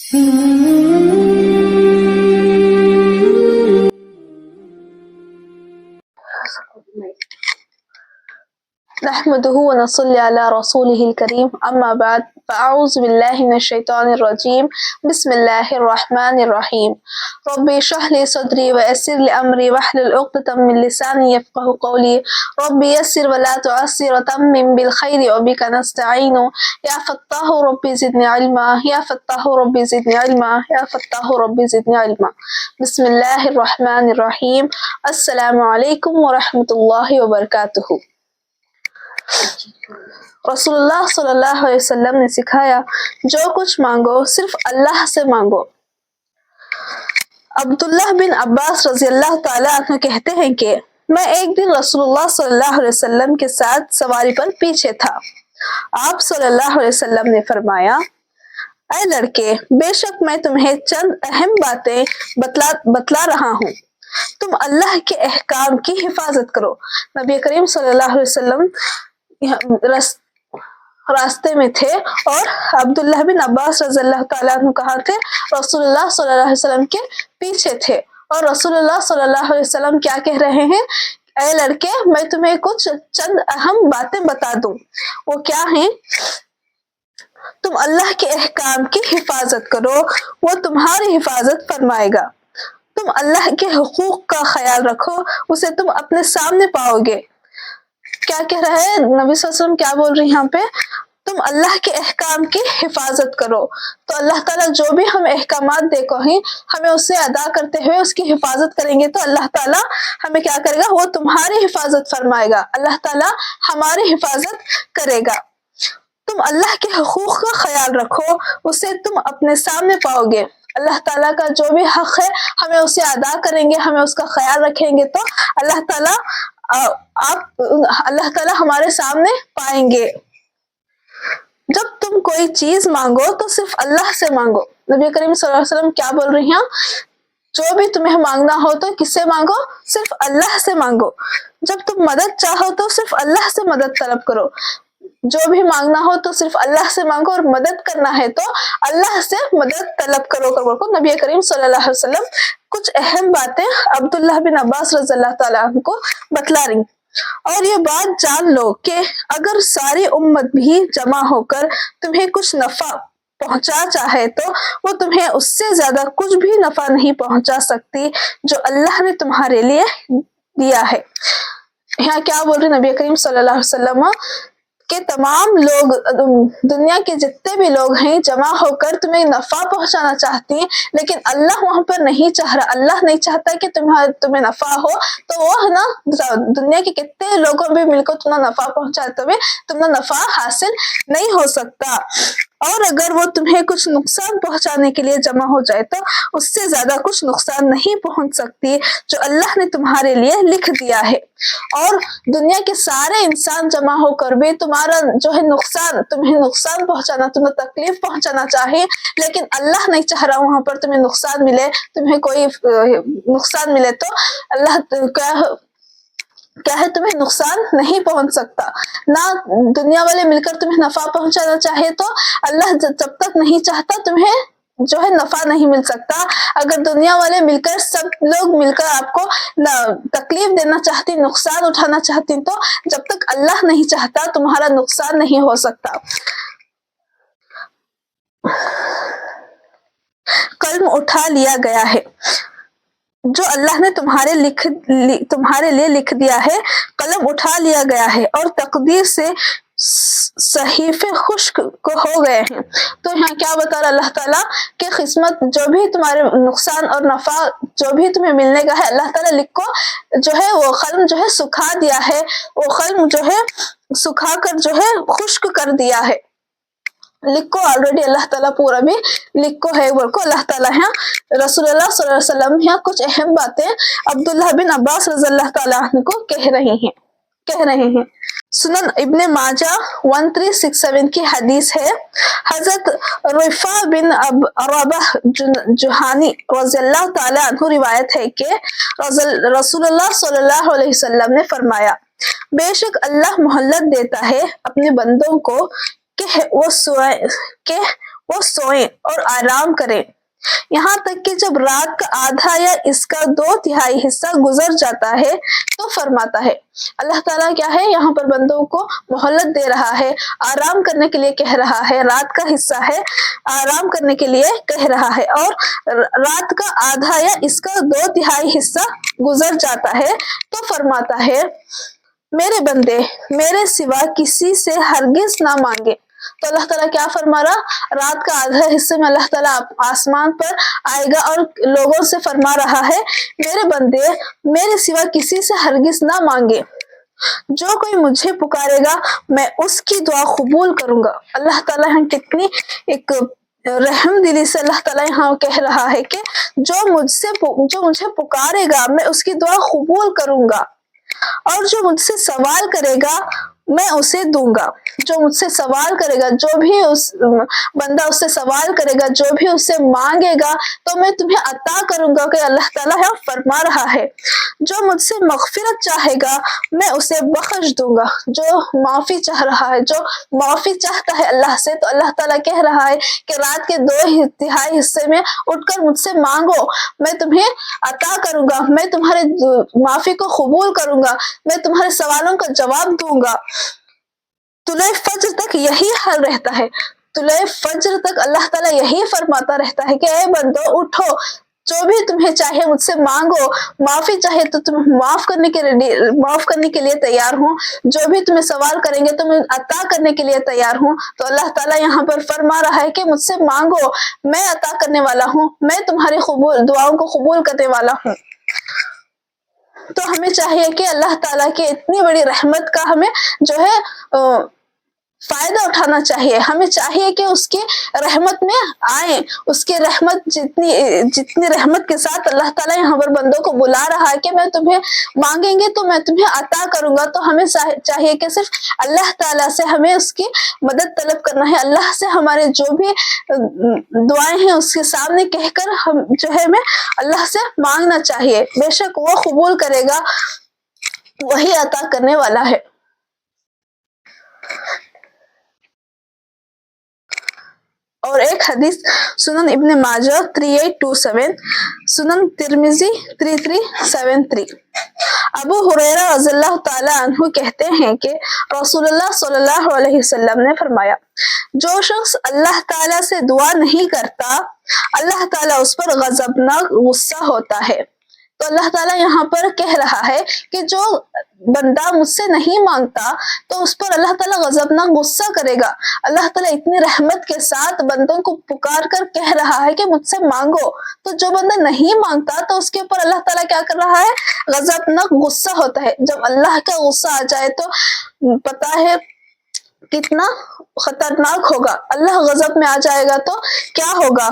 نحمده ونصلي على رسوله الكريم أما بعد فأعوذ بالله من الشيطان الرجيم بسم الله الرحمن الرحيم ربي اشرح لي صدري ويسر لي أمري واحلل عقدة من لساني يفقه قولي ربي يسر ولا تعسر وتمم بالخير وبك نستعين يا فتاح ربي زدني علما يا فتاح ربي زدني علما يا فتاح ربي زدني علما بسم الله الرحمن الرحيم السلام عليكم ورحمة الله وبركاته۔ रसूलुल्लाह सल्लल्लाहु अलैहि वसल्लम ने सिखाया, जो कुछ मांगो सिर्फ अल्लाह से मांगो। अब्दुल्लाह बिन अब्बास रज़ियल्लाहु ताला अन्हु कहते हैं कि मैं एक दिन रसूलुल्लाह सल्लल्लाहु अलैहि वसल्लम के साथ सवारी पर पीछे था। आप सल्लल्लाहु अलैहि वसल्लम ने फरमाया, ऐ लड़के, बेशक मैं तुम्हें चंद अहम बातें बतला रहा हूँ, तुम अल्लाह के अहकाम की हिफाजत करो। नबी करीम सल्लल्लाहु अलैहि वसल्लम रास्ते में थे और अब्दुल्लाह बिन अब्बास रज़ियल्लाहु ताला अन्हु कहाँ थे? रसूलुल्लाह सल्लल्लाहु अलैहि वसल्लम के पीछे थे। और रसूलुल्लाह सल्लल्लाहु अलैहि वसल्लम क्या कह रहे हैं? ऐ लड़के, मैं तुम्हें कुछ चंद अहम बातें बता दूं। वो क्या हैं? तुम अल्लाह के अहकाम की हिफाजत करो, वो तुम्हारी हिफाजत फरमाएगा। तुम अल्लाह के हुकूक का ख्याल रखो, उसे तुम अपने सामने पाओगे। क्या कह रहा है नबी सल्लल्लाहु अलैहि वसल्लम? क्या बोल रही हैं यहाँ पे? तुम अल्लाह के अहकाम की हिफाजत करो। तो अल्लाह ताला जो भी हम अहकामात दे कहें, हमें उससे अदा करते हुए उसकी हिफाजत करेंगे तो अल्लाह ताला हमें क्या करेगा? वो तुम्हारी हिफाजत फरमाएगा, अल्लाह ताला हमारी हिफाजत करेगा। तुम अल्लाह के हुकूक का ख्याल रखो, उसे तुम अपने सामने पाओगे। अल्लाह ताला का जो भी हक है हमें उसे अदा करेंगे, हमें उसका ख्याल रखेंगे तो अल्लाह ताला हमारे सामने पाएंगे। जब तुम कोई चीज मांगो तो सिर्फ अल्लाह से मांगो। नबी करीम सल्लल्लाहु अलैहि वसल्लम क्या बोल रही हैं? जो भी तुम्हें मांगना हो तो किससे मांगो? सिर्फ अल्लाह से मांगो। जब तुम मदद चाहो तो सिर्फ अल्लाह से मदद तलब करो। जो भी मांगना हो तो सिर्फ अल्लाह से मांगो, और मदद करना है तो अल्लाह से मदद तलब करो। नबी करीम सल्लल्लाहु अलैहि वसल्लम कुछ अहम बातें अब्दुल्लाह बिन अब्बास रज़ियल्लाहु ताला अन्हु को बतला रही। और ये बात जान लो कि अगर सारी उम्मत भी जमा होकर तुम्हें कुछ नफा पहुंचा चाहे तो वो तुम्हें उससे ज्यादा कुछ भी नफा नहीं पहुंचा सकती जो अल्लाह ने तुम्हारे लिए दिया है। यहाँ क्या बोल रहे नबी करीम सल्लल्लाहु अलैहि वसल्लम कि तमाम लोग, दुनिया के जितने भी लोग हैं, जमा होकर तुम्हें नफा पहुंचाना चाहती हैं, लेकिन अल्लाह वहां पर नहीं चाह रहा। अल्लाह नहीं चाहता कि तुम्हें नफा हो, तो वो है ना, दुनिया के कितने लोगों भी मिलकर तुम्हें नफा पहुंचाते हुए तुम्हें नफा हासिल नहीं हो सकता। और अगर वो तुम्हें कुछ नुकसान पहुंचाने के लिए जमा हो जाए तो उससे ज्यादा कुछ नुकसान नहीं पहुंच सकती जो अल्लाह ने तुम्हारे लिए लिख दिया है। और दुनिया के सारे इंसान जमा होकर भी तुम्हारा जो है तुम्हें नुकसान पहुंचाना, तुम्हें तकलीफ पहुंचाना चाहे, लेकिन अल्लाह नहीं चाह रहा वहां पर तुम्हें नुकसान मिले, तुम्हें कोई नुकसान मिले, तो अल्लाह क्या है, तुम्हें नुकसान नहीं पहुंच सकता। ना दुनिया वाले मिलकर तुम्हें नफा पहुंचाना चाहे तो अल्लाह जब तक नहीं चाहता तुम्हें जो है नफा नहीं मिल सकता। अगर दुनिया वाले मिलकर, सब लोग मिलकर आपको तकलीफ देना चाहती, नुकसान उठाना चाहती, तो जब तक अल्लाह नहीं चाहता तुम्हारा नुकसान नहीं हो सकता। कलम उठा लिया गया है, जो अल्लाह ने तुम्हारे लिए लिख दिया है, कलम उठा लिया गया है और तकदीर से सहीफे खुश्क हो गए हैं। तो यहाँ क्या बता रहा अल्लाह ताला कि किस्मत, जो भी तुम्हारे नुकसान और नफा जो भी तुम्हें मिलने का है, अल्लाह ताला लिख को जो है वो कलम जो है सुखा दिया है, वो कलम जो है सुखा कर जो है खुश्क कर दिया है। लिखो ऑलरेडी अल्लाह ताला पूरा भी लिखो है। बोलको अल्लाह ताला है रसूलुल्लाह सल्लल्लाहु अलैहि वसल्लम यहाँ कुछ अहम बातें अब्दुल्लाह बिन अब्बास रज़ियल्लाहु ताला अन्हु को कह रहे हैं। सुनन इब्ने माजा 1367 की हदीस है। हजरत रिफा बिन अरबाह जुहानी रज़ियल्लाहु ताला अन्हु रिवायत है कि रसूलुल्लाह सल्लल्लाहु अलैहि वसल्लम ने फरमाया, बेशक अल्लाह मोहल्लत देता है अपने बंदों को कि وہ سوئیں اور آرام کریں یہاں تک کہ جب رات کا آدھا یا اس کا 2/3 حصہ گزر جاتا ہے تو فرماتا ہے اللہ تعالیٰ کیا ہے یہاں پر بندوں کو مہلت دے رہا ہے، آرام کرنے کے لیے کہہ رہا ہے، رات کا حصہ ہے آرام کرنے کے لیے کہہ رہا ہے، اور رات کا آدھا یا اس کا 2/3 حصہ گزر جاتا ہے تو فرماتا ہے میرے بندے میرے سوا کسی سے ہرگز نہ مانگے۔ تو اللہ تعالیٰ کیا فرما رہا، رات کا آدھا حصے میں اللہ تعالیٰ آسمان پر آئے گا اور لوگوں سے فرما رہا ہے میرے بندے میرے سوا کسی سے ہرگز نہ مانگے، جو کوئی مجھے پکارے گا میں اس کی دعا قبول کروں گا۔ اللہ تعالیٰ یہاں کتنی ایک رحم دلی سے اللہ تعالیٰ یہاں کہہ رہا ہے کہ جو مجھے پکارے گا میں اس کی دعا قبول کروں گا، اور جو مجھ سے سوال کرے گا میں اسے دوں گا۔ جو مجھ سے سوال کرے گا، جو بھی بندہ اس سے سوال کرے گا، جو بھی اس سے مانگے گا تو میں تمہیں عطا کروں گا۔ کہ اللہ تعالیٰ ہے فرما رہا ہے جو مجھ سے مغفرت چاہے گا میں اسے بخش دوں گا۔ جو معافی چاہ رہا ہے، جو معافی چاہتا ہے اللہ سے، تو اللہ تعالیٰ کہہ رہا ہے کہ رات کے 2/3 حصے میں اٹھ کر مجھ سے مانگو، میں تمہیں عطا کروں گا، میں تمہارے معافی کو قبول کروں گا، میں تمہارے سوالوں کا جواب دوں گا۔ طلوع فجر تک یہی حال رہتا ہے، طلوع فجر تک اللہ تعالیٰ یہی فرماتا رہتا ہے کہ اے بندو اٹھو، جو بھی تمہیں چاہے مجھ سے مانگو، معافی چاہے تو تمہیں معاف کرنے کے لیے تیار ہوں، جو بھی تمہیں سوال کریں گے تو میں عطا کرنے کے لیے تیار ہوں۔ تو اللہ تعالیٰ یہاں پر فرما رہا ہے کہ مجھ سے مانگو، میں عطا کرنے والا ہوں، میں تمہاری دعاؤں کو قبول کرنے والا ہوں۔ تو ہمیں چاہیے کہ اللہ تعالیٰ کی اتنی بڑی رحمت کا ہمیں جو ہے فائدہ اٹھانا چاہیے، ہمیں چاہیے کہ اس کی رحمت میں آئیں، اس کی رحمت جتنی رحمت کے ساتھ اللہ تعالیٰ یہاں پر بندوں کو بلا رہا ہے کہ میں تمہیں مانگیں گے تو میں تمہیں عطا کروں گا۔ تو ہمیں چاہیے کہ صرف اللہ تعالیٰ سے ہمیں اس کی مدد طلب کرنا ہے، اللہ سے ہمارے جو بھی دعائیں ہیں اس کے سامنے کہہ کر ہم جو ہے ہمیں اللہ سے مانگنا چاہیے، بے شک وہ قبول کرے گا، وہی عطا کرنے والا ہے۔ اور ایک حدیث سنن ابن ماجہ 3827، سنن ترمذی 3373، ابو ہریرہ رضی اللہ تعالی عنہ کہتے ہیں کہ رسول اللہ صلی اللہ علیہ وسلم نے فرمایا جو شخص اللہ تعالیٰ سے دعا نہیں کرتا اللہ تعالیٰ اس پر غضبناک غصہ ہوتا ہے۔ تو اللہ تعالیٰ یہاں پر کہہ رہا ہے کہ جو بندہ مجھ سے نہیں مانگتا تو اس پر اللہ تعالیٰ غضبناک غصہ کرے گا۔ اللہ تعالیٰ اتنی رحمت کے ساتھ بندوں کو پکار کر کہہ رہا ہے کہ مجھ سے مانگو، تو جو بندہ نہیں مانگتا تو اس کے اوپر اللہ تعالیٰ کیا کر رہا ہے، غضبناک غصہ ہوتا ہے۔ جب اللہ کا غصہ آ جائے تو پتا ہے کتنا خطرناک ہوگا، اللہ غضب میں آ جائے گا تو کیا ہوگا۔